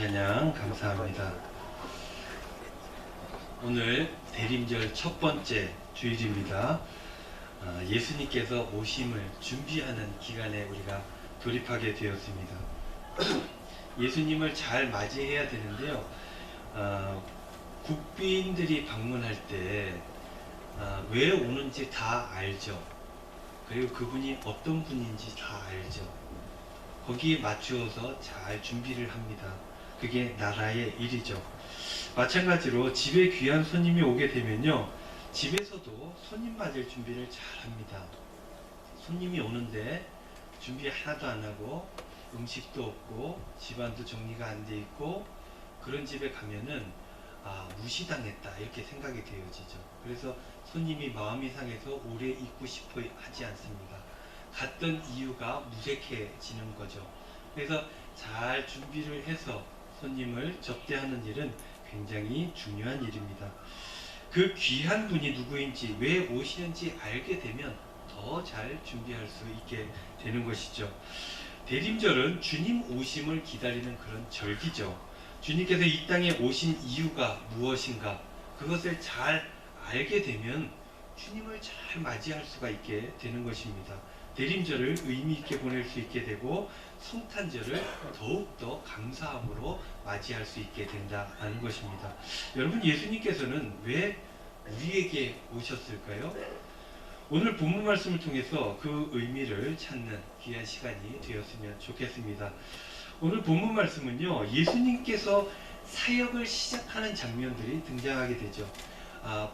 찬양 감사합니다. 오늘 대림절 첫 번째 주일입니다. 예수님께서 오심을 준비하는 기간에 우리가 돌입하게 되었습니다. 예수님을 잘 맞이해야 되는데요. 국빈들이 방문할 때 왜 오는지 다 알죠. 그리고 그분이 어떤 분인지 다 알죠. 거기에 맞추어서 잘 준비를 합니다. 그게 나라의 일이죠. 마찬가지로 집에 귀한 손님이 오게 되면요, 집에서도 손님 맞을 준비를 잘 합니다. 손님이 오는데 준비 하나도 안 하고 음식도 없고 집안도 정리가 안 돼 있고 그런 집에 가면은 무시당했다 이렇게 생각이 되어지죠. 그래서 손님이 마음이 상해서 오래 있고 싶어 하지 않습니다. 갔던 이유가 무색해지는 거죠. 그래서 잘 준비를 해서 손님을 접대하는 일은 굉장히 중요한 일입니다. 그 귀한 분이 누구인지 왜 오시는지 알게 되면 더 잘 준비할 수 있게 되는 것이죠. 대림절은 주님 오심을 기다리는 그런 절기죠. 주님께서 이 땅에 오신 이유가 무엇인가 그것을 잘 알게 되면 주님을 잘 맞이할 수가 있게 되는 것입니다. 대림절을 의미 있게 보낼 수 있게 되고 성탄절을 더욱더 감사함으로 맞이할 수 있게 된다는 것입니다. 여러분, 예수님께서는 왜 우리에게 오셨을까요? 오늘 본문 말씀을 통해서 그 의미를 찾는 귀한 시간이 되었으면 좋겠습니다. 오늘 본문 말씀은요, 예수님께서 사역을 시작하는 장면들이 등장하게 되죠.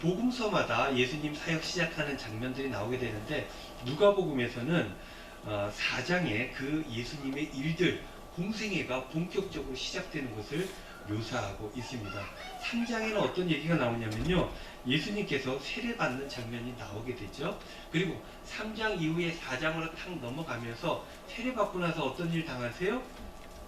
복음서마다 예수님 사역 시작하는 장면들이 나오게 되는데, 누가복음에서는 4장에 그 예수님의 일들, 공생애가 본격적으로 시작되는 것을 묘사하고 있습니다. 3장에는 어떤 얘기가 나오냐면요, 예수님께서 세례받는 장면이 나오게 되죠. 그리고 3장 이후에 4장으로 탁 넘어가면서 세례받고 나서 어떤 일 당하세요?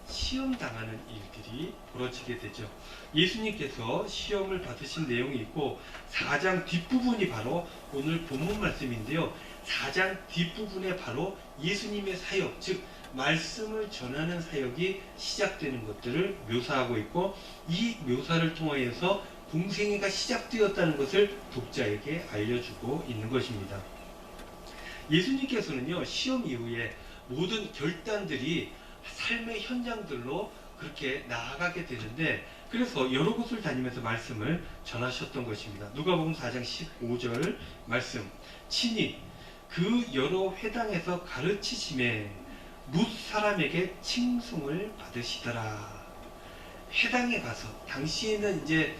시험 당하는 일들이 벌어지게 되죠. 예수님께서 시험을 받으신 내용이 있고 4장 뒷부분이 바로 오늘 본문 말씀인데요. 4장 뒷부분에 바로 예수님의 사역, 즉 말씀을 전하는 사역이 시작되는 것들을 묘사하고 있고, 이 묘사를 통하여서 공생애가 시작되었다는 것을 독자에게 알려주고 있는 것입니다. 예수님께서는요, 시험 이후에 모든 결단들이 삶의 현장들로 그렇게 나아가게 되는데, 그래서 여러 곳을 다니면서 말씀을 전하셨던 것입니다. 누가복음 4장 15절 말씀, 친히 그 여러 회당에서 가르치심에 뭇 사람에게 칭송을 받으시더라. 회당에 가서, 당시에는 이제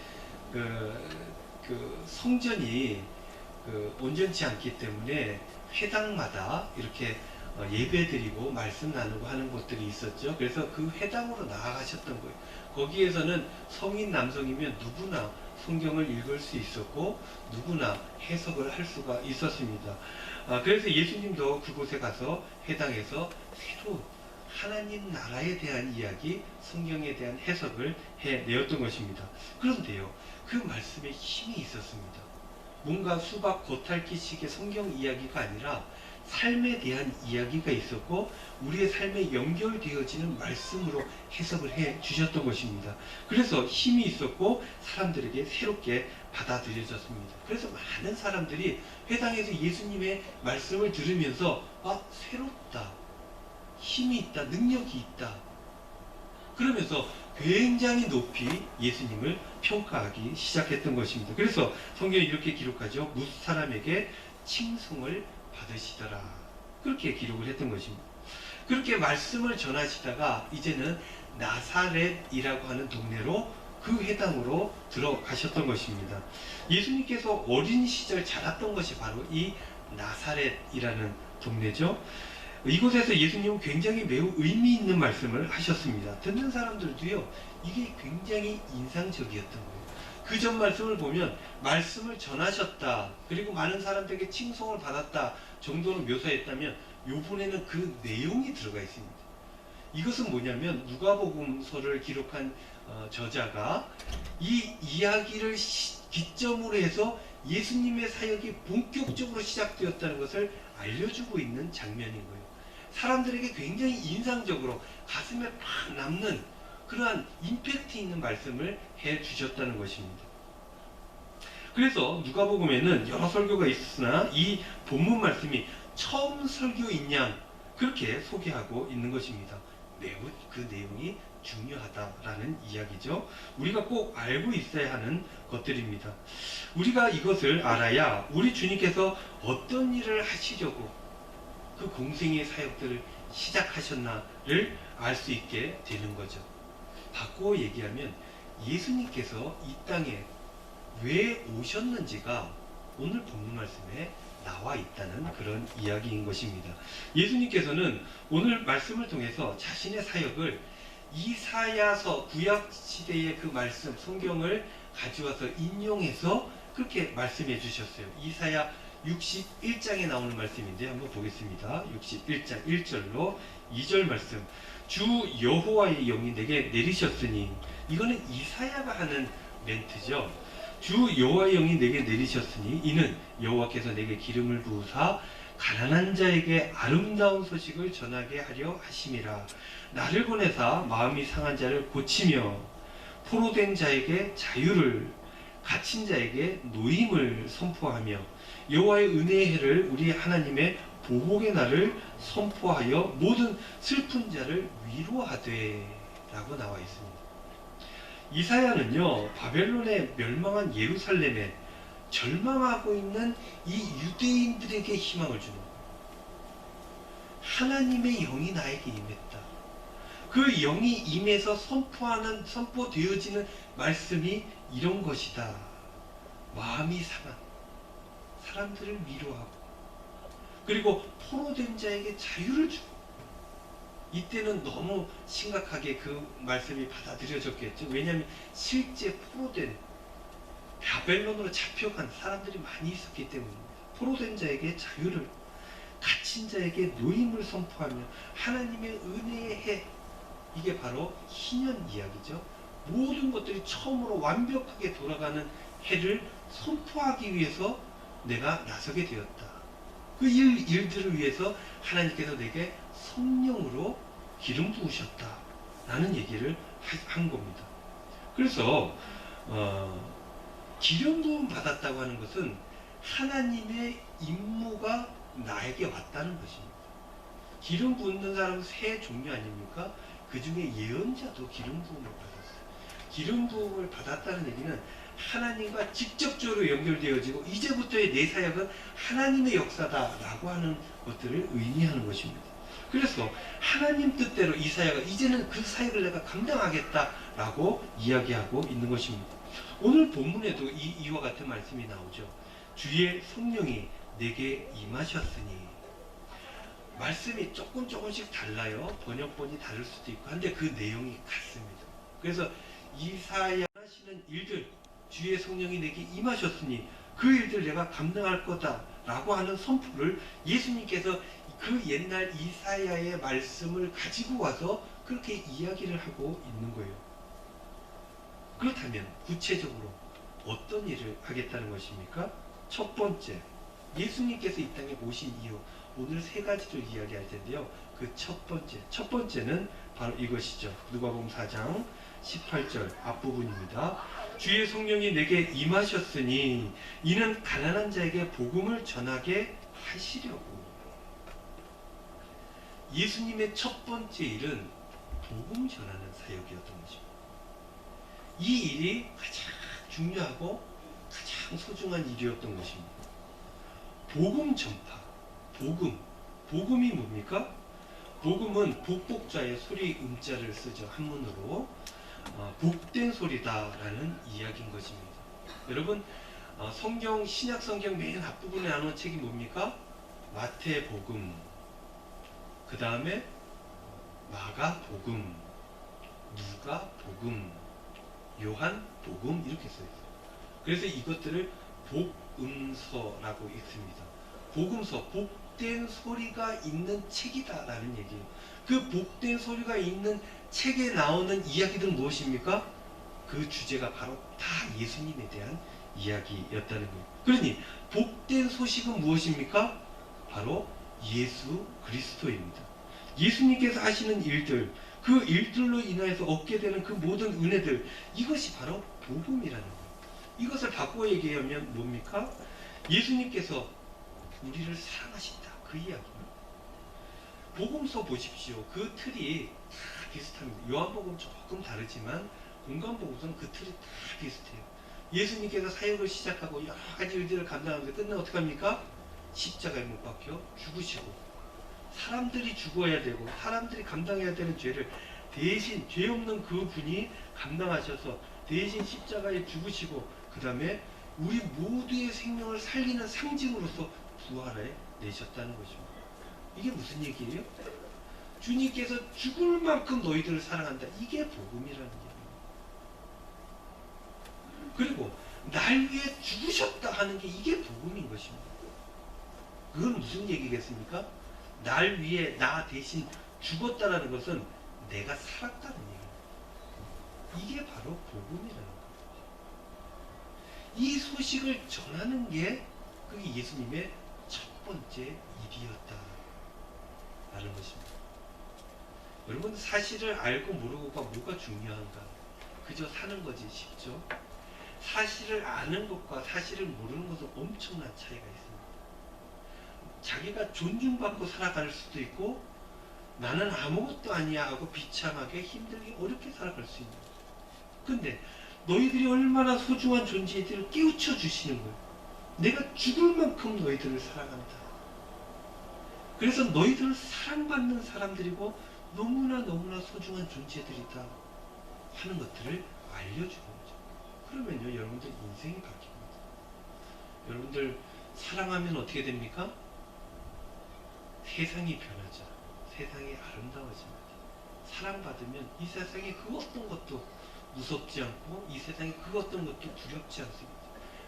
성전이 온전치 않기 때문에 회당마다 이렇게 예배드리고 말씀 나누고 하는 곳들이 있었죠. 그래서 그 회당으로 나아가셨던 거예요. 거기에서는 성인 남성이면 누구나 성경을 읽을 수 있었고 누구나 해석을 할 수가 있었습니다. 그래서 예수님도 그곳에 가서 회당에서 새로 하나님 나라에 대한 이야기, 성경에 대한 해석을 해내었던 것입니다. 그런데요, 그 말씀에 힘이 있었습니다. 뭔가 수박 겉핥기식의 성경 이야기가 아니라 삶에 대한 이야기가 있었고 우리의 삶에 연결되어지는 말씀으로 해석을 해 주셨던 것입니다. 그래서 힘이 있었고 사람들에게 새롭게 받아들여졌습니다. 그래서 많은 사람들이 회당에서 예수님의 말씀을 들으면서 새롭다, 힘이 있다, 능력이 있다, 그러면서 굉장히 높이 예수님을 평가하기 시작했던 것입니다. 그래서 성경이 이렇게 기록하죠. 뭇 사람에게 칭송을 받으시더라, 그렇게 기록을 했던 것입니다. 그렇게 말씀을 전하시다가 이제는 나사렛이라고 하는 동네로, 그 회당으로 들어가셨던 것입니다. 예수님께서 어린 시절 자랐던 것이 바로 이 나사렛이라는 동네죠. 이곳에서 예수님은 굉장히 매우 의미 있는 말씀을 하셨습니다. 듣는 사람들도요, 이게 굉장히 인상적이었던 거예요. 그 전 말씀을 보면 말씀을 전하셨다, 그리고 많은 사람들에게 칭송을 받았다 정도로 묘사했다면, 요번에는 그 내용이 들어가 있습니다. 이것은 뭐냐면 누가복음서를 기록한 저자가 이 이야기를 기점으로 해서 예수님의 사역이 본격적으로 시작되었다는 것을 알려주고 있는 장면인 거예요. 사람들에게 굉장히 인상적으로 가슴에 팍 남는 그러한 임팩트 있는 말씀을 해 주셨다는 것입니다. 그래서 누가복음에는 여러 설교가 있으나 이 본문 말씀이 처음 설교인 양 그렇게 소개하고 있는 것입니다. 매우 그 내용이 중요하다라는 이야기죠. 우리가 꼭 알고 있어야 하는 것들입니다. 우리가 이것을 알아야 우리 주님께서 어떤 일을 하시려고 그 공생의 사역들을 시작하셨나를 알 수 있게 되는 거죠. 바꾸어 얘기하면 예수님께서 이 땅에 왜 오셨는지가 오늘 본문 말씀에 나와 있다는 그런 이야기인 것입니다. 예수님께서는 오늘 말씀을 통해서 자신의 사역을 이사야서 구약 시대의 그 말씀 성경을 가져와서 인용해서 그렇게 말씀해 주셨어요. 이사야 61장에 나오는 말씀인데 한번 보겠습니다. 61장 1절로 2절 말씀. 주 여호와의 영이 내게 내리셨으니, 이거는 이사야가 하는 멘트죠. 주 여호와의 영이 내게 내리셨으니 이는 여호와께서 내게 기름을 부으사 가난한 자에게 아름다운 소식을 전하게 하려 하심이라. 나를 보내사 마음이 상한 자를 고치며 포로된 자에게 자유를, 갇힌 자에게 노임을 선포하며 여호와의 은혜의 해를 우리 하나님의 보복의 날을 선포하여 모든 슬픈 자를 위로하되 라고 나와 있습니다. 이사야는요, 바벨론의 멸망한 예루살렘에 절망하고 있는 이 유대인들에게 희망을 주는 거예요. 하나님의 영이 나에게 임했다. 그 영이 임해서 선포되어지는 말씀이 이런 것이다. 마음이 상한 사람들을 위로하고, 그리고 포로된 자에게 자유를 주고. 이때는 너무 심각하게 그 말씀이 받아들여졌겠죠. 왜냐하면 실제 포로된, 바벨론으로 잡혀간 사람들이 많이 있었기 때문입니다. 포로된 자에게 자유를, 갇힌 자에게 노임을 선포하며 하나님의 은혜의 해, 이게 바로 희년 이야기죠. 모든 것들이 처음으로 완벽하게 돌아가는 해를 선포하기 위해서 내가 나서게 되었다. 그 일들을 위해서 하나님께서 내게 성령으로 기름 부으셨다 라는 얘기를 한 겁니다. 그래서 기름 부음 받았다고 하는 것은 하나님의 임무가 나에게 왔다는 것입니다. 기름 붓는 사람은 세 종류 아닙니까? 그 중에 예언자도 기름 부음을 받았어요. 기름 부음을 받았다는 얘기는 하나님과 직접적으로 연결되어지고 이제부터의 내 사역은 하나님의 역사다라고 하는 것들을 의미하는 것입니다. 그래서 하나님 뜻대로 이사야가 이제는 그 사역을 내가 감당하겠다라고 이야기하고 있는 것입니다. 오늘 본문에도 이와 같은 말씀이 나오죠. 주의 성령이 내게 임하셨으니. 말씀이 조금씩 달라요. 번역본이 다를 수도 있고 한데 그 내용이 같습니다. 그래서 이사야 하시는 일들, 주의 성령이 내게 임하셨으니 그 일들 내가 감당할 거다 라고 하는 선포를 예수님께서 그 옛날 이사야의 말씀을 가지고 와서 그렇게 이야기를 하고 있는 거예요. 그렇다면 구체적으로 어떤 일을 하겠다는 것입니까? 첫 번째, 예수님께서 이 땅에 오신 이유, 오늘 세 가지를 이야기할 텐데요. 그 첫 번째는 바로 이것이죠. 누가복음 4장 18절 앞부분입니다. 주의 성령이 내게 임하셨으니 이는 가난한 자에게 복음을 전하게 하시려고. 예수님의 첫 번째 일은 복음 전하는 사역이었던 것입니다. 이 일이 가장 중요하고 가장 소중한 일이었던 것입니다. 복음 전파, 복음이 뭡니까? 복음은 복복자의 소리 음자를 쓰죠. 한문으로 복된 소리다라는 이야기인 것입니다. 여러분, 성경, 신약 성경 맨 앞부분에 나오는 책이 뭡니까? 마태복음, 그 다음에 마가복음, 누가복음, 요한복음 이렇게 써 있어요. 그래서 이것들을 복음서라고 읽습니다. 복음서, 복된 소리가 있는 책이다라는 얘기예요. 그 복된 소리가 있는 책에 나오는 이야기들은 무엇입니까? 그 주제가 바로 다 예수님에 대한 이야기였다는 거예요. 그러니 복된 소식은 무엇입니까? 바로 예수 그리스도입니다. 예수님께서 하시는 일들, 그 일들로 인하여서 얻게 되는 그 모든 은혜들, 이것이 바로 복음이라는 거예요. 이것을 바꾸어 얘기하면 뭡니까? 예수님께서 우리를 사랑하신다, 그 이야기입니다. 복음서 보십시오. 그 틀이 다 비슷합니다. 요한복음 조금 다르지만 공간복음서는 그 틀이 다 비슷해요. 예수님께서 사역을 시작하고 여러 가지 일들을 감당하면서 끝나면 어떡합니까? 십자가에 못 박혀 죽으시고, 사람들이 죽어야 되고 사람들이 감당해야 되는 죄를 대신 죄 없는 그 분이 감당하셔서 대신 십자가에 죽으시고, 그 다음에 우리 모두의 생명을 살리는 상징으로서 부활해 내셨다는 것입니다. 이게 무슨 얘기예요? 주님께서 죽을 만큼 너희들을 사랑한다. 이게 복음이라는 얘기예요. 그리고 날 위해 죽으셨다 하는 게 이게 복음인 것입니다. 그건 무슨 얘기겠습니까? 날 위해 나 대신 죽었다라는 것은 내가 살았다는 얘기예요. 이게 바로 복음이라는 거예요. 이 소식을 전하는 게 그게 예수님의 첫 번째 일이었다라는 것입니다. 여러분, 사실을 알고 모르고가 뭐가 중요한가? 그저 사는 거지 쉽죠? 사실을 아는 것과 사실을 모르는 것은 엄청난 차이가 있습니다. 자기가 존중받고 살아갈 수도 있고, 나는 아무것도 아니야 하고 비참하게 힘들게 어렵게 살아갈 수 있는 거예요. 근데 너희들이 얼마나 소중한 존재들을 깨우쳐 주시는 거예요. 내가 죽을 만큼 너희들을 사랑한다. 그래서 너희들을 사랑받는 사람들이고 너무나 소중한 존재들이다 하는 것들을 알려주는 거죠. 그러면요, 여러분들 인생이 바뀝니다. 여러분들 사랑하면 어떻게 됩니까? 세상이 변하죠. 세상이 아름다워집니다. 사랑받으면 이 세상에 그 어떤 것도 무섭지 않고, 이 세상에 그 어떤 것도 두렵지 않습니다.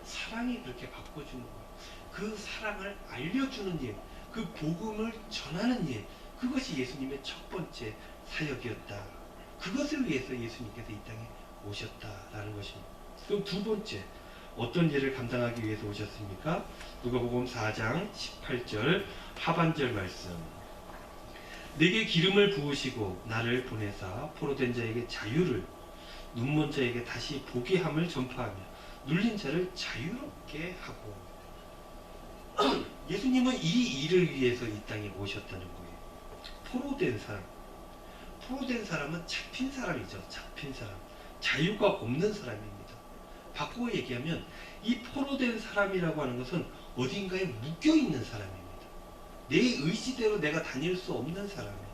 사랑이 그렇게 바꿔주는 거예요. 그 사랑을 알려주는 일, 그 복음을 전하는 일, 그것이 예수님의 첫 번째 사역이었다. 그것을 위해서 예수님께서 이 땅에 오셨다라는 것입니다. 그럼 두 번째, 어떤 일을 감당하기 위해서 오셨습니까? 누가복음 4장 18절 하반절 말씀. 내게 기름을 부으시고 나를 보내사 포로된 자에게 자유를, 눈먼 자에게 다시 보게 함을 전파하며 눌린 자를 자유롭게 하고. 예수님은 이 일을 위해서 이 땅에 오셨다는 거예요. 포로된 사람. 포로된 사람은 잡힌 사람이죠. 잡힌 사람. 자유가 없는 사람입니다. 바꾸어 얘기하면 이 포로된 사람이라고 하는 것은 어딘가에 묶여있는 사람입니다. 내 의지대로 내가 다닐 수 없는 사람이에요.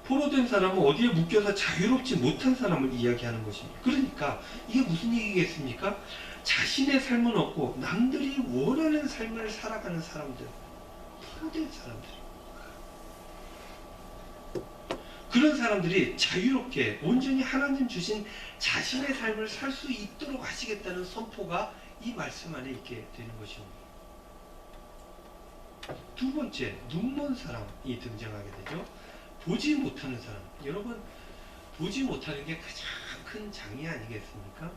포로된 사람은 어디에 묶여서 자유롭지 못한 사람을 이야기하는 것입니다. 그러니까 이게 무슨 얘기겠습니까? 자신의 삶은 없고 남들이 원하는 삶을 살아가는 사람들, 포로된 사람들. 그런 사람들이 자유롭게 온전히 하나님 주신 자신의 삶을 살 수 있도록 하시겠다는 선포가 이 말씀 안에 있게 되는 것입니다. 두 번째, 눈먼 사람이 등장하게 되죠. 보지 못하는 사람. 여러분, 보지 못하는 게 가장 큰 장애 아니겠습니까?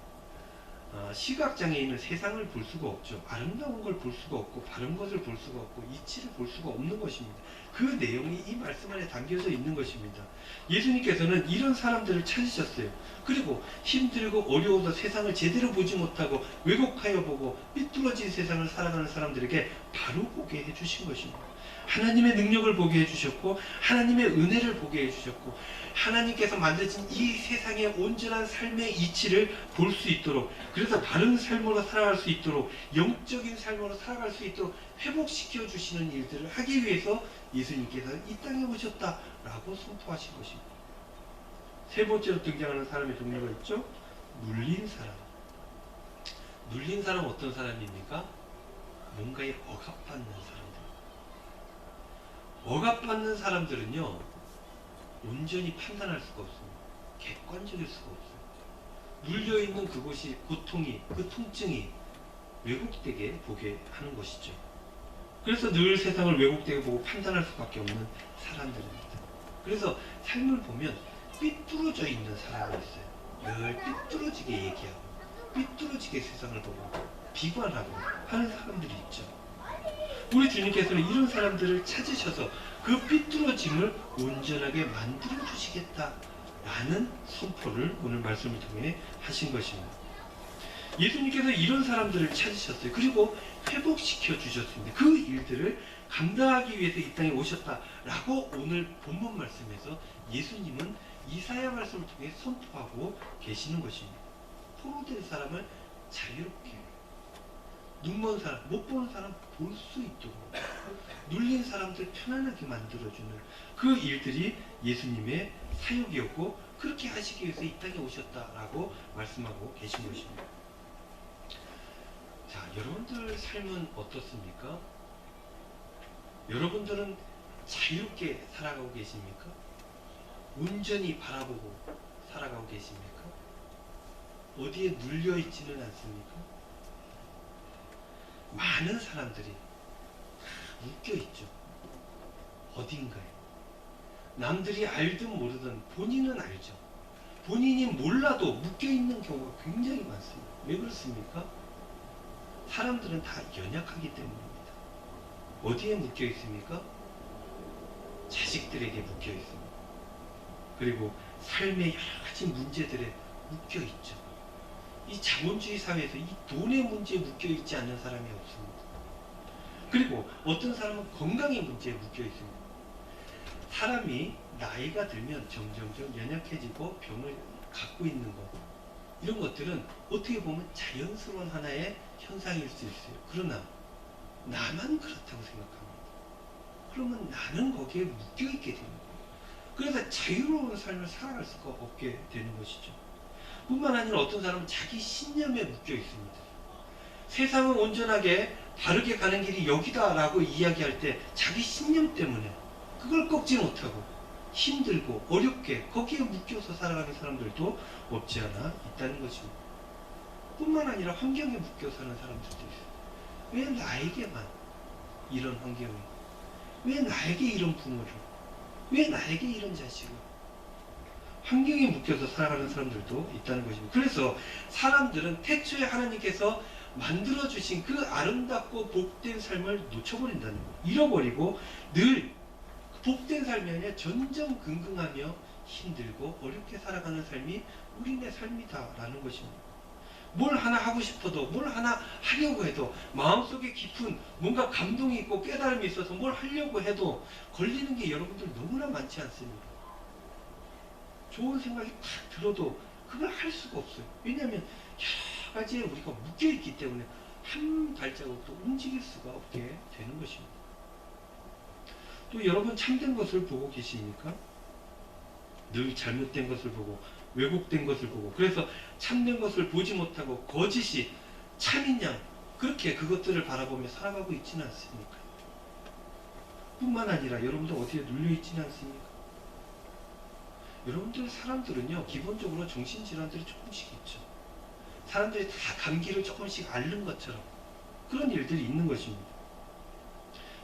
시각장애인은 세상을 볼 수가 없죠. 아름다운 걸 볼 수가 없고, 바른 것을 볼 수가 없고, 이치를 볼 수가 없는 것입니다. 그 내용이 이 말씀 안에 담겨져 있는 것입니다. 예수님께서는 이런 사람들을 찾으셨어요. 그리고 힘들고 어려워서 세상을 제대로 보지 못하고 왜곡하여 보고 삐뚤어진 세상을 살아가는 사람들에게 바로 보게 해주신 것입니다. 하나님의 능력을 보게 해주셨고, 하나님의 은혜를 보게 해주셨고, 하나님께서 만드신 이 세상의 온전한 삶의 이치를 볼 수 있도록, 그래서 바른 삶으로 살아갈 수 있도록, 영적인 삶으로 살아갈 수 있도록 회복시켜 주시는 일들을 하기 위해서 예수님께서 이 땅에 오셨다라고 선포하신 것입니다. 세 번째로 등장하는 사람의 종류가 있죠. 눌린 사람. 눌린 사람 어떤 사람입니까? 뭔가에 억압받는 사람들. 억압받는 사람들은요, 온전히 판단할 수가 없습니다. 객관적일 수가 없어요. 눌려있는 그곳이, 고통이, 그 통증이 왜곡되게 보게 하는 것이죠. 그래서 늘 세상을 왜곡되게 보고 판단할 수밖에 없는 사람들입니다. 그래서 삶을 보면 삐뚤어져 있는 사람이 있어요. 늘 삐뚤어지게 얘기하고 삐뚤어지게 세상을 보고 비관하고 하는 사람들이 있죠. 우리 주님께서는 이런 사람들을 찾으셔서 그 삐뚤어짐을 온전하게 만들어 주시겠다라는 선포를 오늘 말씀을 통해 하신 것입니다. 예수님께서 이런 사람들을 찾으셨어요. 그리고 회복시켜 주셨습니다. 그 일들을 감당하기 위해서 이 땅에 오셨다라고 오늘 본문 말씀에서 예수님은 이사야 말씀을 통해 선포하고 계시는 것입니다. 포로된 사람을 자유롭게, 눈먼 사람, 못 보는 사람 볼 수 있도록, 눌린 사람들 편안하게 만들어주는 그 일들이 예수님의 사역이었고, 그렇게 하시기 위해서 이 땅에 오셨다라고 말씀하고 계신 것입니다. 자, 여러분들 삶은 어떻습니까? 여러분들은 자유롭게 살아가고 계십니까? 온전히 바라보고 살아가고 계십니까? 어디에 눌려있지는 않습니까? 많은 사람들이 묶여있죠. 어딘가에. 남들이 알든 모르든 본인은 알죠. 본인이 몰라도 묶여있는 경우가 굉장히 많습니다. 왜 그렇습니까? 사람들은 다 연약하기 때문입니다. 어디에 묶여있습니까? 자식들에게 묶여있습니다. 그리고 삶의 여러 가지 문제들에 묶여있죠. 이 자본주의 사회에서 이 돈의 문제에 묶여있지 않는 사람이 없습니다. 그리고 어떤 사람은 건강의 문제에 묶여있습니다. 사람이 나이가 들면 점점점 연약해지고 병을 갖고 있는 것, 이런 것들은 어떻게 보면 자연스러운 하나의 현상일 수 있어요. 그러나 나만 그렇다고 생각합니다. 그러면 나는 거기에 묶여있게 되는 거예요. 그래서 자유로운 삶을 살아갈 수가 없게 되는 것이죠. 뿐만 아니라 어떤 사람은 자기 신념에 묶여 있습니다. 세상은 온전하게 바르게 가는 길이 여기다 라고 이야기할 때 자기 신념 때문에 그걸 꺾지 못하고 힘들고 어렵게 거기에 묶여서 살아가는 사람들도 없지 않아 있다는 것입니다. 뿐만 아니라 환경에 묶여 사는 사람들도 있어요. 왜 나에게만 이런 환경이, 왜 나에게 이런 부모를, 왜 나에게 이런 자식을, 환경에 묶여서 살아가는 사람들도 있다는 것입니다. 그래서 사람들은 태초에 하나님께서 만들어주신 그 아름답고 복된 삶을 놓쳐버린다는 거예요. 잃어버리고 늘 복된 삶이 아니라 전전긍긍하며 힘들고 어렵게 살아가는 삶이 우리네 삶이다라는 것입니다. 뭘 하나 하고 싶어도, 뭘 하나 하려고 해도 마음속에 깊은 뭔가 감동이 있고 깨달음이 있어서 뭘 하려고 해도 걸리는 게 여러분들 너무나 많지 않습니까? 좋은 생각이 탁 들어도 그걸 할 수가 없어요. 왜냐하면 여러 가지에 우리가 묶여있기 때문에 한 발자국도 움직일 수가 없게 되는 것입니다. 또 여러분 참된 것을 보고 계십니까? 늘 잘못된 것을 보고 왜곡된 것을 보고, 그래서 참된 것을 보지 못하고 거짓이 참인 양 그렇게 그것들을 바라보며 살아가고 있지는 않습니까? 뿐만 아니라 여러분들 어디에 눌려있지는 않습니까? 여러분들 사람들은요, 기본적으로 정신질환들이 조금씩 있죠. 사람들이 다 감기를 조금씩 앓는 것처럼 그런 일들이 있는 것입니다.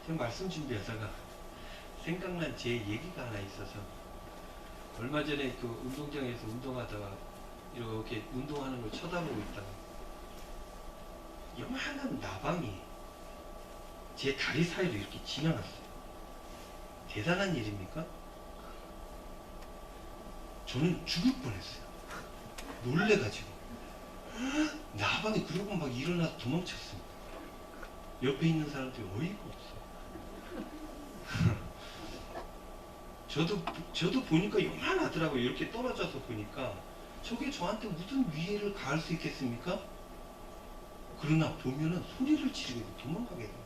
제가 말씀 준비하다가 생각난 제 얘기가 하나 있어서, 얼마 전에 그 운동장에서 운동하다가 이렇게 운동하는 걸 쳐다보고 있다가 요만한 나방이 제 다리 사이로 이렇게 지나갔어요. 대단한 일입니까? 저는 죽을 뻔했어요. 놀래가지고. 나방이 그러고 막 일어나서 도망쳤습니다. 옆에 있는 사람들이 어이가 없어요. 저도 보니까 요만하더라고요. 이렇게 떨어져서 보니까 저게 저한테 무슨 위해를 가할 수 있겠습니까? 그러나 보면은 소리를 지르게 돼요. 도망가게 돼요.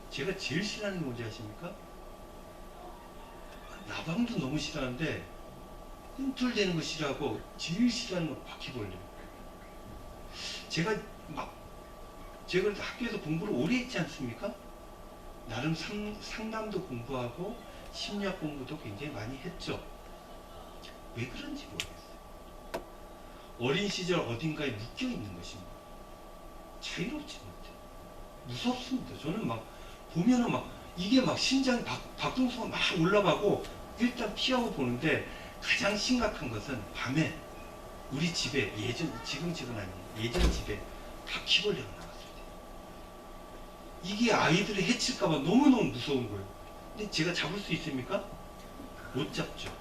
제가 제일 싫어하는 게 뭔지 아십니까? 나방도 너무 싫어하는데 꿈틀대는 거 싫어하고 제일 싫어하는 건 바퀴벌레. 제가 학교에서 공부를 오래 했지 않습니까? 나름 상담도 공부하고 심리학 공부도 굉장히 많이 했죠. 왜 그런지 모르겠어요. 어린 시절 어딘가에 묶여 있는 것입니다. 자유롭지 못해요. 무섭습니다. 저는 막 보면은 막 이게 막 심장 박동수가 막 올라가고 일단 피하고 보는데, 가장 심각한 것은 밤에 우리 집에 지금 집은 아니에요. 예전 집에 바퀴벌레가 나왔을 때 이게 아이들을 해칠까봐 너무너무 무서운 거예요. 근데 제가 잡을 수 있습니까? 못 잡죠.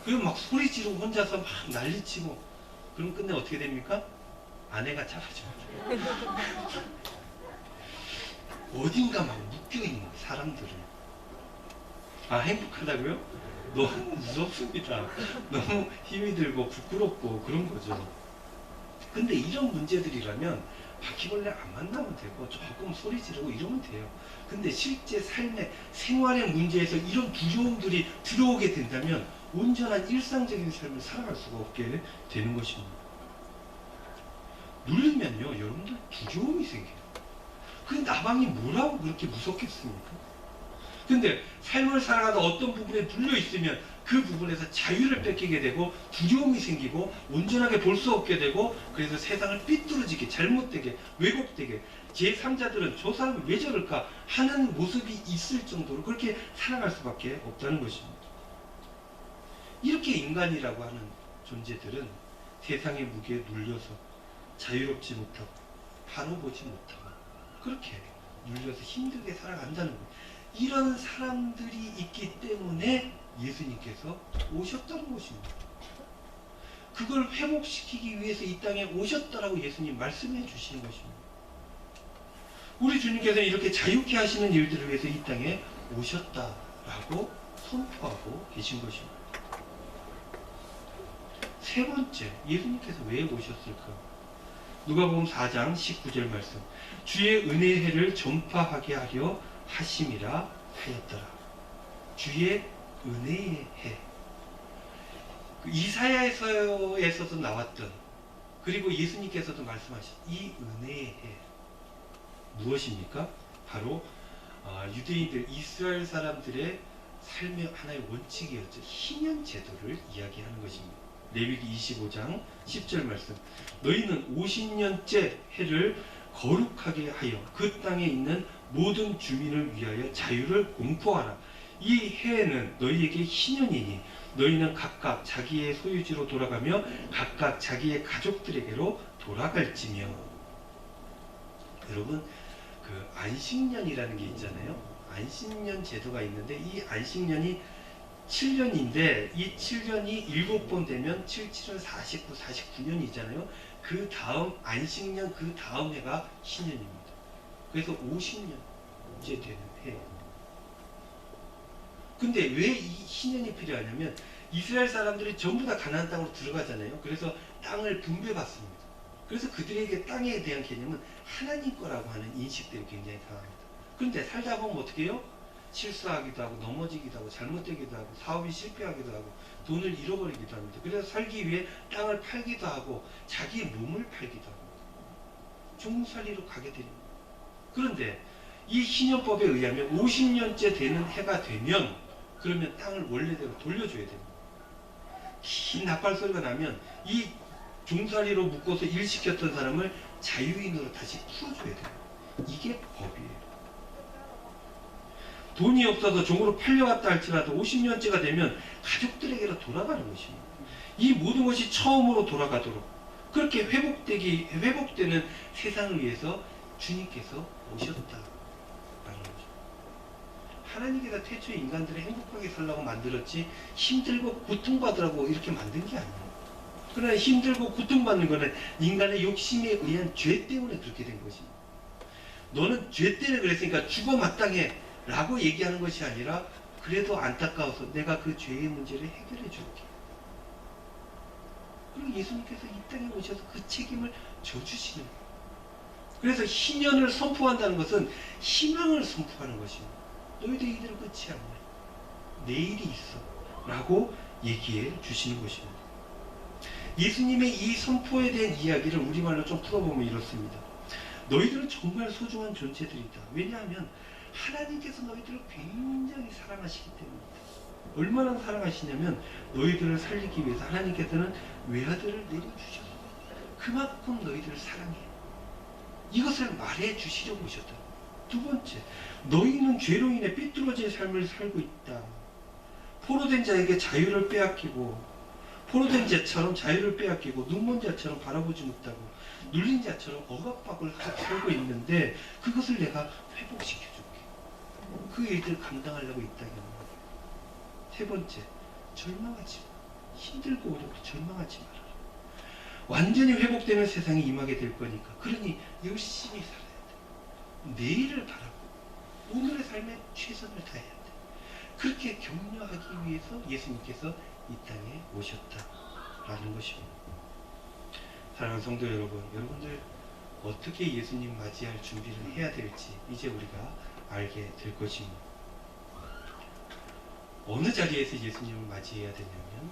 그리고 막 소리 지르고 혼자서 막 난리치고, 그럼 끝내 어떻게 됩니까? 아내가 잡아줘요. 어딘가 막 묶여있는 거예요, 사람들은. 아, 행복하다고요? 너무 무섭습니다. 너무 힘이 들고 부끄럽고 그런 거죠. 근데 이런 문제들이라면 바퀴벌레 안 만나면 되고 조금 소리 지르고 이러면 돼요. 근데 실제 삶의 생활의 문제에서 이런 두려움들이 들어오게 된다면 온전한 일상적인 삶을 살아갈 수가 없게 되는 것입니다. 누르면요, 여러분들 두려움이 생겨요. 그 나방이 뭐라고 그렇게 무섭겠습니까? 근데 삶을 살아가다 어떤 부분에 눌려 있으면 그 부분에서 자유를 뺏기게 되고 두려움이 생기고 온전하게 볼 수 없게 되고, 그래서 세상을 삐뚤어지게, 잘못되게, 왜곡되게, 제3자들은 저 사람이 왜 저럴까 하는 모습이 있을 정도로 그렇게 살아갈 수밖에 없다는 것입니다. 이렇게 인간이라고 하는 존재들은 세상의 무게에 눌려서 자유롭지 못하고 바로 보지 못하고 그렇게 눌려서 힘들게 살아간다는 거예요. 이런 사람들이 있기 때문에 예수님께서 오셨다는 것입니다. 그걸 회복시키기 위해서 이 땅에 오셨다라고 예수님 말씀해 주시는 것입니다. 우리 주님께서는 이렇게 자유케 하시는 일들을 위해서 이 땅에 오셨다라고 선포하고 계신 것입니다. 세 번째, 예수님께서 왜 오셨을까? 누가복음 4장 19절 말씀. 주의 은혜의 해를 전파하게 하려 하심이라 하였더라. 주의 은혜의 해. 이사야에서도 나왔던, 그리고 예수님께서도 말씀하신 이 은혜의 해 무엇입니까? 바로 유대인들, 이스라엘 사람들의 삶의 하나의 원칙이었죠. 희년 제도를 이야기하는 것입니다. 레위기 25장 10절 말씀. 너희는 50년째 해를 거룩하게 하여 그 땅에 있는 모든 주민을 위하여 자유를 공포하라. 이 해에는 너희에게 희년이니 너희는 각각 자기의 소유지로 돌아가며 각각 자기의 가족들에게로 돌아갈지며. 여러분, 그 안식년이라는 게 있잖아요. 안식년 제도가 있는데 이 안식년이 7년인데 이 7년이 7번 되면 7, 7은 49, 49년이잖아요. 그 다음 안식년, 그 다음 해가 희년입니다. 그래서 50년째 되는 해예요. 근데 왜 이 희년이 필요하냐면 이스라엘 사람들이 전부 다 가나안 땅으로 들어가잖아요. 그래서 땅을 분배받습니다. 그래서 그들에게 땅에 대한 개념은 하나님 거라고 하는 인식들이 굉장히 강합니다. 그런데 살다 보면 어떻게 해요? 실수하기도 하고 넘어지기도 하고 잘못되기도 하고 사업이 실패하기도 하고 돈을 잃어버리기도 합니다. 그래서 살기 위해 땅을 팔기도 하고 자기의 몸을 팔기도 합니다. 종살이로 가게 됩니다. 그런데 이 희년법에 의하면 50년째 되는 해가 되면 그러면 땅을 원래대로 돌려줘야 됩니다. 긴 나팔 소리가 나면 이 종살이로 묶어서 일 시켰던 사람을 자유인으로 다시 풀어줘야 돼요. 이게 법이에요. 돈이 없어서 종으로 팔려갔다 할지라도 50년째가 되면 가족들에게로 돌아가는 것입니다. 이 모든 것이 처음으로 돌아가도록 그렇게 회복되는 세상을 위해서 주님께서 오셨다라는 거죠. 하나님께서 태초에 인간들을 행복하게 살라고 만들었지 힘들고 고통받으라고 이렇게 만든 게 아니에요. 그러나 힘들고 고통받는 것은 인간의 욕심에 의한 죄 때문에 그렇게 된 것입니다. 너는 죄 때문에 그랬으니까 죽어 마땅해 라고 얘기하는 것이 아니라 그래도 안타까워서 내가 그 죄의 문제를 해결해 줄게. 그리고 예수님께서 이 땅에 오셔서 그 책임을 져주시는 거예요. 그래서 희년을 선포한다는 것은 희망을 선포하는 것입니다. 너희들 이대로 끝이 아니야. 내일이 있어. 라고 얘기해 주시는 것입니다. 예수님의 이 선포에 대한 이야기를 우리말로 좀 풀어보면 이렇습니다. 너희들은 정말 소중한 존재들이다. 왜냐하면 하나님께서 너희들을 굉장히 사랑하시기 때문이다. 얼마나 사랑하시냐면 너희들을 살리기 위해서 하나님께서는 외아들을 내려주셨다. 그만큼 너희들을 사랑해. 이것을 말해 주시려고 오셨다. 두 번째, 너희는 죄로 인해 삐뚤어진 삶을 살고 있다. 포로된 자에게 자유를 빼앗기고 포로된 자처럼 자유를 빼앗기고 눈먼 자처럼 바라보지 못하고 눌린 자처럼 억압박을 하고 있는데 그것을 내가 회복시켜줄게. 그 일들 감당하려고 이 땅에 오는 거예요. 세 번째, 절망하지 마. 힘들고 어렵고 절망하지 말아라. 완전히 회복되는 세상이 임하게 될 거니까. 그러니 열심히 살아야 돼. 내일을 바라고 오늘의 삶에 최선을 다해야 돼. 그렇게 격려하기 위해서 예수님께서 이 땅에 오셨다라는 것입니다. 사랑하는 성도 여러분, 여러분들 어떻게 예수님 맞이할 준비를 해야 될지 이제 우리가 알게 될 것입니다. 어느 자리에서 예수님을 맞이해야 되냐면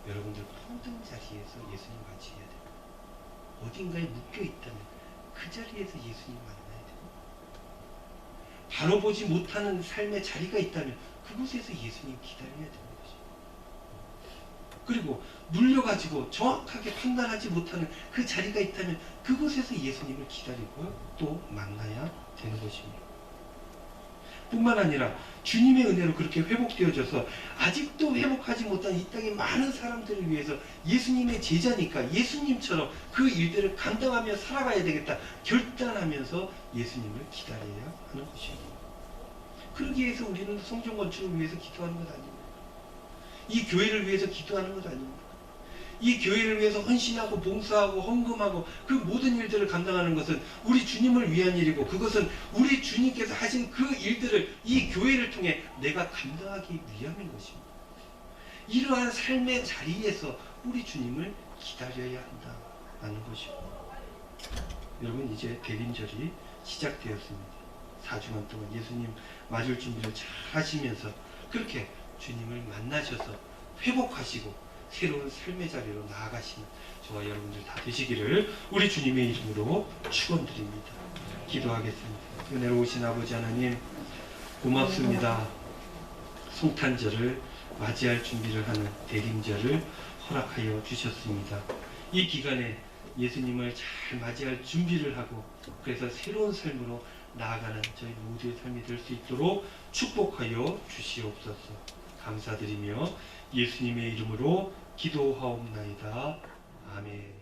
여러분들 모든 자리에서 예수님 맞이해야 돼요. 어딘가에 묶여 있다면 그 자리에서 예수님 만나야 돼요. 바로 보지 못하는 삶의 자리가 있다면 그곳에서 예수님 기다려야 되는 거죠. 그리고 눌려가지고 정확하게 판단하지 못하는 그 자리가 있다면 그곳에서 예수님을 기다리고 또 만나야 되는 것입니다. 뿐만 아니라 주님의 은혜로 그렇게 회복되어져서 아직도 회복하지 못한 이 땅의 많은 사람들을 위해서 예수님의 제자니까 예수님처럼 그 일들을 감당하며 살아가야 되겠다 결단하면서 예수님을 기다려야 하는 것입니다. 그러기 위해서 우리는 성전 건축을 위해서 기도하는 것 아닙니다. 이 교회를 위해서 기도하는 것 아닙니다. 이 교회를 위해서 헌신하고 봉사하고 헌금하고 그 모든 일들을 감당하는 것은 우리 주님을 위한 일이고 그것은 우리 주님께서 하신 그 일들을 이 교회를 통해 내가 감당하기 위함인 것입니다. 이러한 삶의 자리에서 우리 주님을 기다려야 한다는 것입니다. 여러분 이제 대림절이 시작되었습니다. 4주간 동안 예수님 맞을 준비를 잘 하시면서 그렇게 주님을 만나셔서 회복하시고 새로운 삶의 자리로 나아가시는 저와 여러분들 다 되시기를 우리 주님의 이름으로 축원드립니다. 기도하겠습니다. 은혜로우신 아버지 하나님 고맙습니다. 성탄절을 맞이할 준비를 하는 대림절을 허락하여 주셨습니다. 이 기간에 예수님을 잘 맞이할 준비를 하고 그래서 새로운 삶으로 나아가는 저희 모두의 삶이 될 수 있도록 축복하여 주시옵소서. 감사드리며 예수님의 이름으로 기도하옵나이다. 아멘.